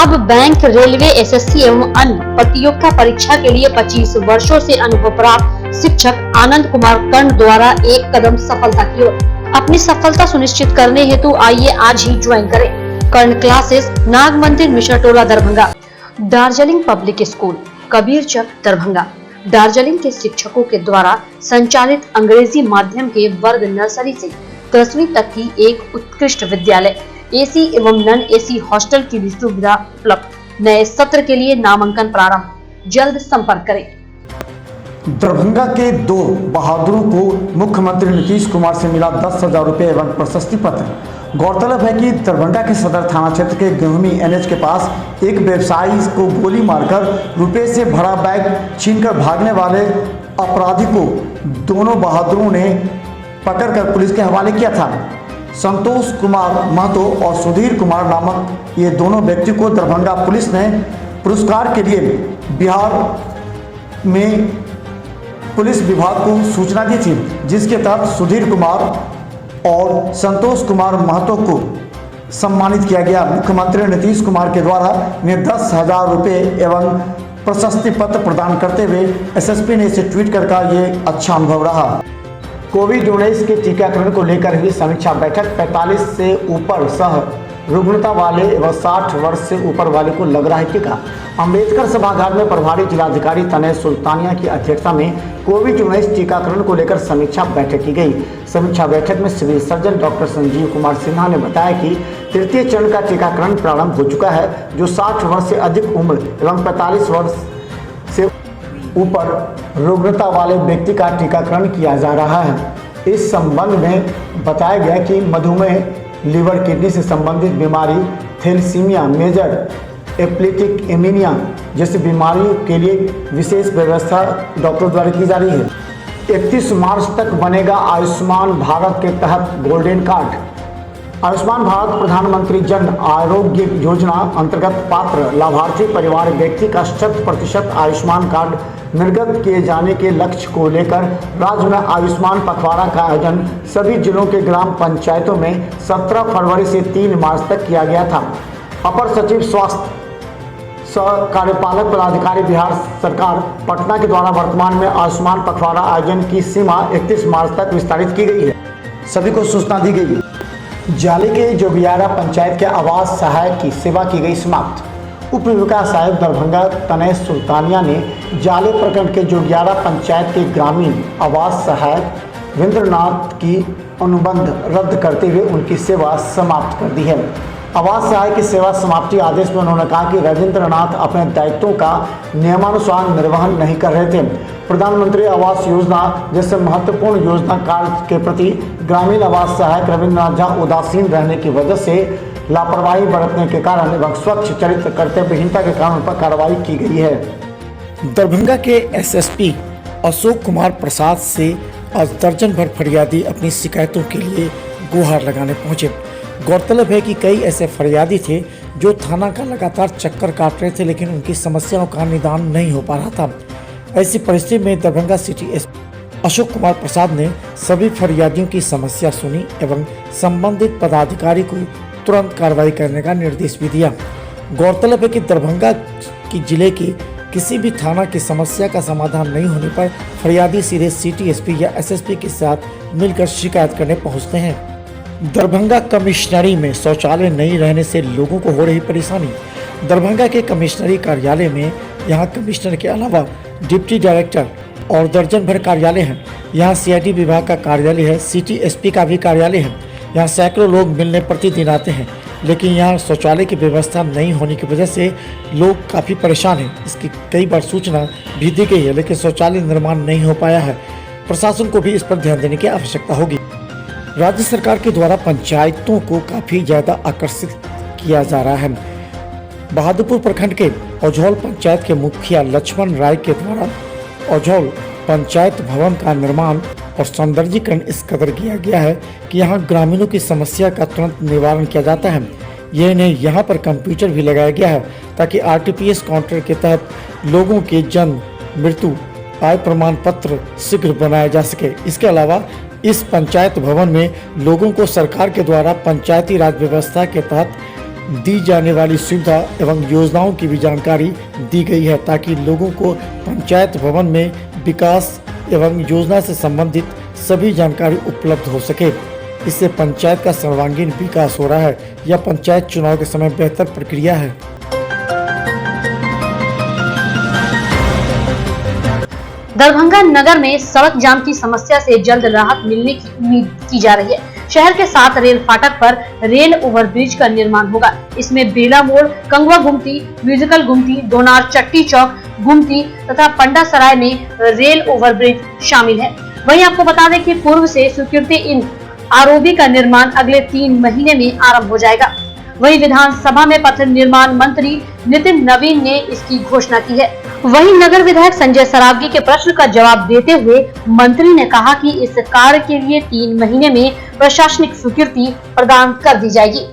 अब bank, railway, SSC एवं अन्य प्रतियोगिता परीक्षा के लिए 25 वर्षों से अनुभव प्राप्त शिक्षक आनंद कुमार कर्ण द्वारा एक कदम सफलता की ओर। अपनी सफलता सुनिश्चित करने हेतु आइए आज ही ज्वाइन करें कर्ण classes, Nag Mandir, Mishra Tola, Darbhanga. Darjeeling public school, Kabirchak, Darbhanga. Darjeeling के शिक्षकों के द्वारा संचालित अंग्रेजी माध्यम के वर्ग नर्सरी से 10वीं तक की एक उत्कृष्ट विद्यालय, एसी एवं नॉन एसी हॉस्टल की भी सुविधा उपलब्ध। नए सत्र के लिए नामांकन प्रारंभ। जल्द संपर्क करें। दरभंगा के 2 बहादुरों को मुख्यमंत्री नीतीश कुमार से मिला 10,000 रुपये एवं प्रशस्ति पत्र। गौरतलब है कि दरभंगा के सदर थाना क्षेत्र के गेहूमी एनएच के पास एक व्यवसायी को गोली मारकर रुपये से भरा बैग छीनकर भागने वाले अपराधी को दोनों बहादुरों ने पकड़कर पुलिस के हवाले किया था। संतोष कुमार महतो और सुधीर कुमार नामक ये दोनों व्यक्ति को दरभंगा पुलिस ने पुरस्कार के लिए बिहार में पुलिस विभाग को सूचना दी थी, जिसके तहत सुधीर कुमार और संतोष कुमार महतो को सम्मानित किया गया। मुख्यमंत्री नीतीश कुमार के द्वारा उन्हें 10,000 रुपये एवं प्रशस्ति पत्र प्रदान करते हुए एसएसपी ने इसे ट्वीट कर कहा, ये अच्छा अनुभव रहा। कोविड-19 के टीकाकरण को लेकर हुई समीक्षा बैठक 45 से ऊपर सह रुग्णता वाले एवं 60 वर्ष से ऊपर वाले को लग रहा है टीका। अंबेडकर सभागार में प्रभारी जिलाधिकारी तनय सुल्तानिया की अध्यक्षता में कोविड-19 टीकाकरण को लेकर समीक्षा बैठक की गई। समीक्षा बैठक में civil surgeon doctor Sanjeev Kumar Sinha ने बताया कि तृतीय चरण का टीकाकरण प्रारंभ हो चुका है, जो 60 वर्ष से अधिक उम्र एवं 45 वर्ष से ऊपर रुग्णता वाले व्यक्ति का टीकाकरण किया जा रहा है। इस संबंध में बताया गया कि मधुमेह, लीवर किडनी से संबंधित बीमारी, थैलेसीमिया, मेजर एप्लेटिक एनीमिया जैसी बीमारियों के लिए विशेष व्यवस्था डॉक्टर द्वारा की जा रही है। 31 मार्च तक बनेगा आयुष्मान भारत के तहत गोल्डन कार्ड। आयुष्मान भारत प्रधानमंत्री जन आरोग्य योजना अंतर्गत पात्र लाभार्थी परिवार व्यक्ति का 100% आयुष्मान कार्ड निर्गत किए जाने के लक्ष्य को लेकर राज्य में आयुष्मान पखवाड़ा का आयोजन सभी जिलों के ग्राम पंचायतों में 17 फरवरी से 3 मार्च तक किया गया था। अपर सचिव स्वास्थ्य सह कार्यपालक पदाधिकारी बिहार सरकार पटना के द्वारा वर्तमान में आयुष्मान पखवाड़ा आयोजन की सीमा 31 मार्च तक विस्तारित की गई है। सभी को सूचना दी गई। जाले के जोगियारा पंचायत के आवास सहायक की सेवा की गई समाप्त। उप विकास आयुक्त दरभंगा तनय सुल्तानिया ने जाले प्रखंड के जोगियारा पंचायत के ग्रामीण आवास सहायक विंद्रनाथ की अनुबंध रद्द करते हुए उनकी सेवा समाप्त कर दी है। आवास सहायक की सेवा समाप्ति आदेश में उन्होंने कहा कि रविंद्रनाथ अपने दायित्वों का नियमानुसार निर्वहन नहीं कर रहे थे। प्रधानमंत्री आवास योजना जैसे महत्वपूर्ण योजना कार्य के प्रति ग्रामीण आवास सहायक रविंद्रनाथ झा उदासीन रहने की वजह से लापरवाही बरतने के कारण एवं स्वच्छ चरित्र कर्तव्यहीनता के कारण उन पर कार्रवाई की गई है। दरभंगा के एसएसपी अशोक कुमार प्रसाद से आज दर्जन भर फरियादी अपनी शिकायतों के लिए गुहार लगाने पहुंचे। गौरतलब है कि कई ऐसे फरियादी थे जो थाना का लगातार चक्कर काट रहे थे, लेकिन उनकी समस्याओं का निदान नहीं हो पा रहा था। ऐसी परिस्थिति में दरभंगा सिटी एसपी अशोक कुमार प्रसाद ने सभी फरियादियों की समस्या सुनी एवं संबंधित पदाधिकारी को तुरंत कार्रवाई करने का निर्देश भी दिया। गौरतलब है कि दरभंगा की जिले की किसी भी थाना की समस्या का समाधान नहीं होने पर फरियादी सीधे सिटी एसपी या एसएसपी के साथ मिलकर शिकायत करने पहुंचते हैं। दरभंगा कमिश्नरी में शौचालय नहीं रहने से लोगों को हो रही परेशानी। दरभंगा के कमिश्नरी कार्यालय में यहां कमिश्नर के अलावा डिप्टी डायरेक्टर और दर्जन भर कार्यालय हैं। यहां सीआईडी विभाग का कार्यालय है, सिटी एसपी का भी कार्यालय है। यहाँ सैकड़ों लोग मिलने प्रतिदिन आते हैं, लेकिन यहाँ शौचालय की व्यवस्था नहीं होने की वजह से लोग काफ़ी परेशान हैं। इसकी कई बार सूचना भी दी गई है, लेकिन शौचालय निर्माण नहीं हो पाया है। प्रशासन को भी इस पर ध्यान देने की आवश्यकता होगी। राज्य सरकार के द्वारा पंचायतों को काफ़ी ज़्यादा आकर्षित किया जा रहा है। बहादुरपुर प्रखंड के औझौल पंचायत के मुखिया लक्ष्मण राय के द्वारा औझौल पंचायत भवन का निर्माण और सौंदर्यीकरण इस कदर किया गया है कि यहाँ ग्रामीणों की समस्या का तुरंत निवारण किया जाता है। यह नहीं, यहाँ पर कंप्यूटर भी लगाया गया है ताकि आरटीपीएस काउंटर के तहत लोगों के जन्म, मृत्यु, आय प्रमाण पत्र शीघ्र बनाया जा सके। इसके अलावा इस पंचायत भवन में लोगों को सरकार के द्वारा पंचायती राज व्यवस्था के तहत दी जाने वाली सुविधा एवं योजनाओं की भी जानकारी दी गई है, ताकि लोगों को पंचायत भवन में विकास एवं योजना से संबंधित सभी जानकारी उपलब्ध हो सके। इससे पंचायत का सर्वांगीण विकास हो रहा है। यह पंचायत चुनाव के समय बेहतर प्रक्रिया है। दरभंगा नगर में सड़क जाम की समस्या से जल्द राहत मिलने की उम्मीद की जा रही है। शहर के 7 रेल फाटक पर रेल ओवरब्रिज का निर्माण होगा। इसमें बेला मोड़, कंगवा गुमती, म्यूजिकल गुमती, दोनार चट्टी चौक गुमती तथा पंडा सराय में रेल ओवरब्रिज शामिल है। वहीं आपको बता दें कि पूर्व से स्वीकृत इन आरओबी का निर्माण अगले 3 महीने में आरंभ हो जाएगा। वहीं विधानसभा में पथ निर्माण मंत्री नितिन नवीन ने इसकी घोषणा की है। वहीं नगर विधायक संजय सरावगी के प्रश्न का जवाब देते हुए मंत्री ने कहा कि इस कार्य के लिए 3 महीने में प्रशासनिक स्वीकृति प्रदान कर दी जाएगी।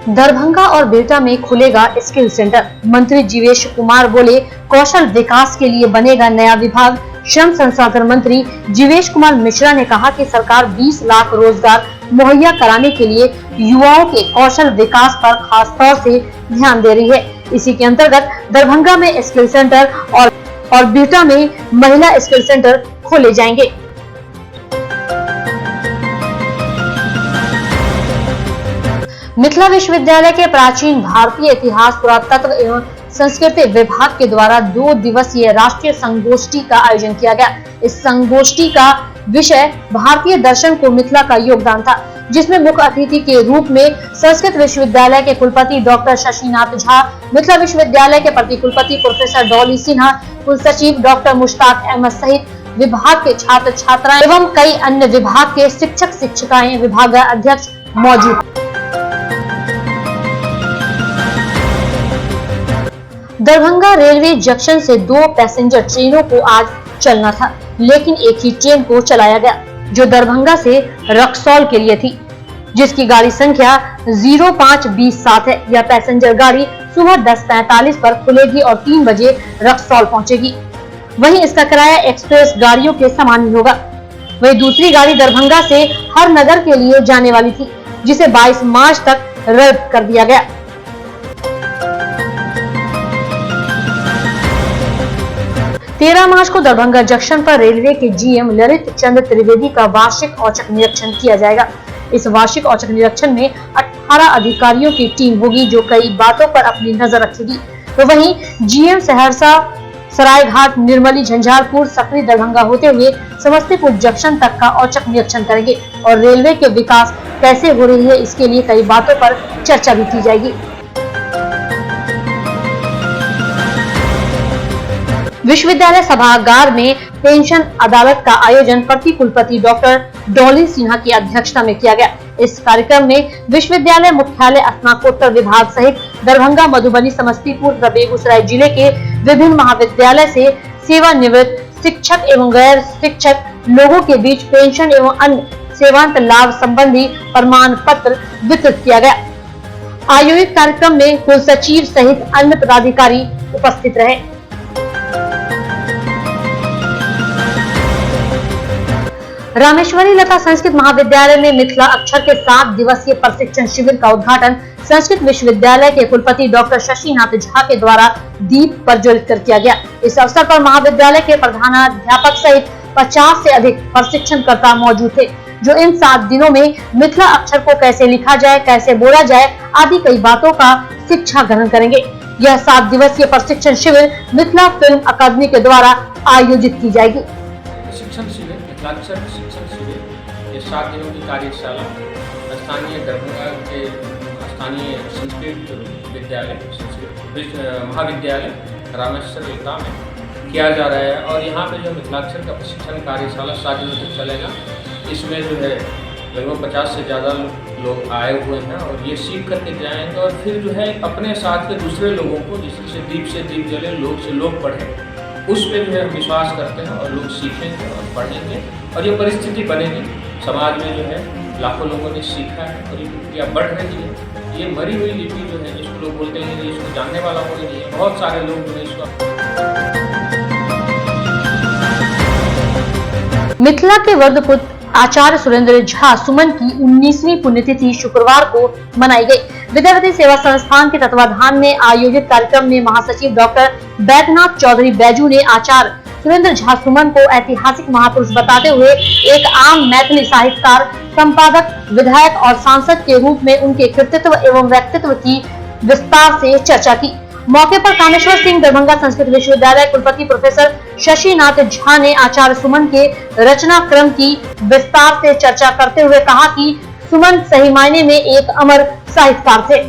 दरभंगा और बेटा में खुलेगा स्किल सेंटर। मंत्री जीवेश कुमार बोले, कौशल विकास के लिए बनेगा नया विभाग। श्रम संसाधन मंत्री जीवेश कुमार मिश्रा ने कहा कि सरकार 20 लाख रोजगार मुहैया कराने के लिए युवाओं के कौशल विकास पर खास तौर से ध्यान दे रही है। इसी के अंतर्गत दरभंगा में स्किल सेंटर और बिहटा में महिला स्किल सेंटर खोले जाएंगे। मिथिला विश्वविद्यालय के प्राचीन भारतीय इतिहास, पुरातत्व एवं संस्कृति विभाग के द्वारा 2 दिवसीय राष्ट्रीय संगोष्ठी का आयोजन किया गया। इस संगोष्ठी का विषय भारतीय दर्शन को मिथिला का योगदान था, जिसमें मुख्य अतिथि के रूप में संस्कृत विश्वविद्यालय के कुलपति डॉक्टर शशिनाथ झा, मिथिला विश्वविद्यालय के प्रतिकुलपति प्रोफेसर डॉली सिन्हा, कुलसचिव डॉक्टर मुश्ताक अहमद सहित विभाग के छात्र छात्राएं एवं कई अन्य विभाग के शिक्षक शिक्षिकाएं, विभाग अध्यक्ष मौजूद। दरभंगा रेलवे जंक्शन से 2 पैसेंजर ट्रेनों को आज चलना था, लेकिन एक ही ट्रेन को चलाया गया, जो दरभंगा से रक्सौल के लिए थी, जिसकी गाड़ी संख्या 0527 है। यह पैसेंजर गाड़ी सुबह 10:45 पर खुलेगी और 3 बजे रक्सौल पहुंचेगी। वहीं इसका किराया एक्सप्रेस गाड़ियों के समान ही होगा। वहीं दूसरी गाड़ी दरभंगा से हर नगर के लिए जाने वाली थी, जिसे 22 मार्च तक रद्द कर दिया गया। 13 मार्च को दरभंगा जंक्शन पर रेलवे के जीएम ललित चंद्र त्रिवेदी का वार्षिक औचक निरीक्षण किया जाएगा। इस वार्षिक औचक निरीक्षण में 18 अधिकारियों की टीम होगी, जो कई बातों पर अपनी नजर रखेगी। तो वहीं जीएम सहरसा, सरायघाट, निर्मली, झंझारपुर, सकरी, दरभंगा होते हुए समस्तीपुर जंक्शन तक का औचक निरीक्षण करेंगे और रेलवे के विकास कैसे हो रही है, इसके लिए कई बातों पर चर्चा भी की जाएगी। विश्वविद्यालय सभागार में पेंशन अदालत का आयोजन प्रतिकुलपति डॉक्टर डॉली सिन्हा की अध्यक्षता में किया गया। इस कार्यक्रम में विश्वविद्यालय मुख्यालय, स्नातकोत्तर विभाग सहित दरभंगा, मधुबनी, समस्तीपुर तथा बेगूसराय जिले के विभिन्न महाविद्यालय से सेवानिवृत्त शिक्षक एवं गैर शिक्षक लोगों के बीच पेंशन एवं अन्य सेवांत लाभ संबंधी प्रमाण पत्र वितरित किया गया। आयोजित कार्यक्रम में कुलसचिव सहित अन्य पदाधिकारी उपस्थित रहे। रामेश्वरी लता संस्कृत महाविद्यालय में मिथिला अक्षर के 7 दिवसीय प्रशिक्षण शिविर का उद्घाटन संस्कृत विश्वविद्यालय के कुलपति डॉक्टर शशिनाथ झा के द्वारा दीप प्रज्वलित कर किया गया। इस अवसर पर महाविद्यालय के प्रधानाध्यापक सहित 50 से अधिक प्रशिक्षणकर्ता मौजूद थे, जो इन 7 दिनों में मिथिला अक्षर को कैसे लिखा जाए, कैसे बोला जाए आदि कई बातों का शिक्षा ग्रहण करेंगे। यह 7 दिवसीय प्रशिक्षण शिविर मिथिला फिल्म अकादमी के द्वारा आयोजित की जाएगी। शिक्षण शिविर, मिथिलाक्षर शिक्षण शिविर, ये 7 दिनों की कार्यशाला स्थानीय दरभंगा के स्थानीय संस्कृत विद्यालय, संस्कृत महाविद्यालय रामेश्वर लता में किया जा रहा है। और यहाँ पे जो मिथिलाक्षर का प्रशिक्षण कार्यशाला 7 दिनों तक चलेगा, इसमें जो है लगभग 50 से ज़्यादा लोग आए हुए हैं और ये सीख करके जाएंगे और फिर जो है अपने साथ के दूसरे लोगों को, जिससे दीप जले, लोग से लोग पढ़े, उस पर जो है हम विश्वास करते हैं और लोग सीखेंगे और पढ़ेंगे और ये परिस्थिति बनेगी। समाज में जो है लाखों लोगों ने सीखा है और ये प्रक्रिया बढ़ रही है। ये मरी हुई लिपि जो है, जिसको लोग बोलते हैं, इसको जानने वाला कोई नहीं है। बहुत सारे लोग जो है इसको। मिथिला के वर्धपुत्र आचार्य सुरेंद्र झा सुमन की 19वीं पुण्यतिथि शुक्रवार को मनाई गई। विद्यार्थी सेवा संस्थान के तत्वाधान में आयोजित कार्यक्रम में महासचिव डॉक्टर बैद्यनाथ चौधरी बैजू ने आचार्य सुरेंद्र झा सुमन को ऐतिहासिक महापुरुष बताते हुए एक आम मैथिली साहित्यकार, संपादक, विधायक और सांसद के रूप में उनके कृतित्व एवं व्यक्तित्व की विस्तार से चर्चा की। मौके पर कामेश्वर सिंह दरभंगा संस्कृत विश्वविद्यालय कुलपति प्रोफेसर शशिनाथ झा ने आचार्य सुमन के रचना क्रम की विस्तार से चर्चा करते हुए कहा कि सुमन सही मायने में एक अमर साहित्यकार थे।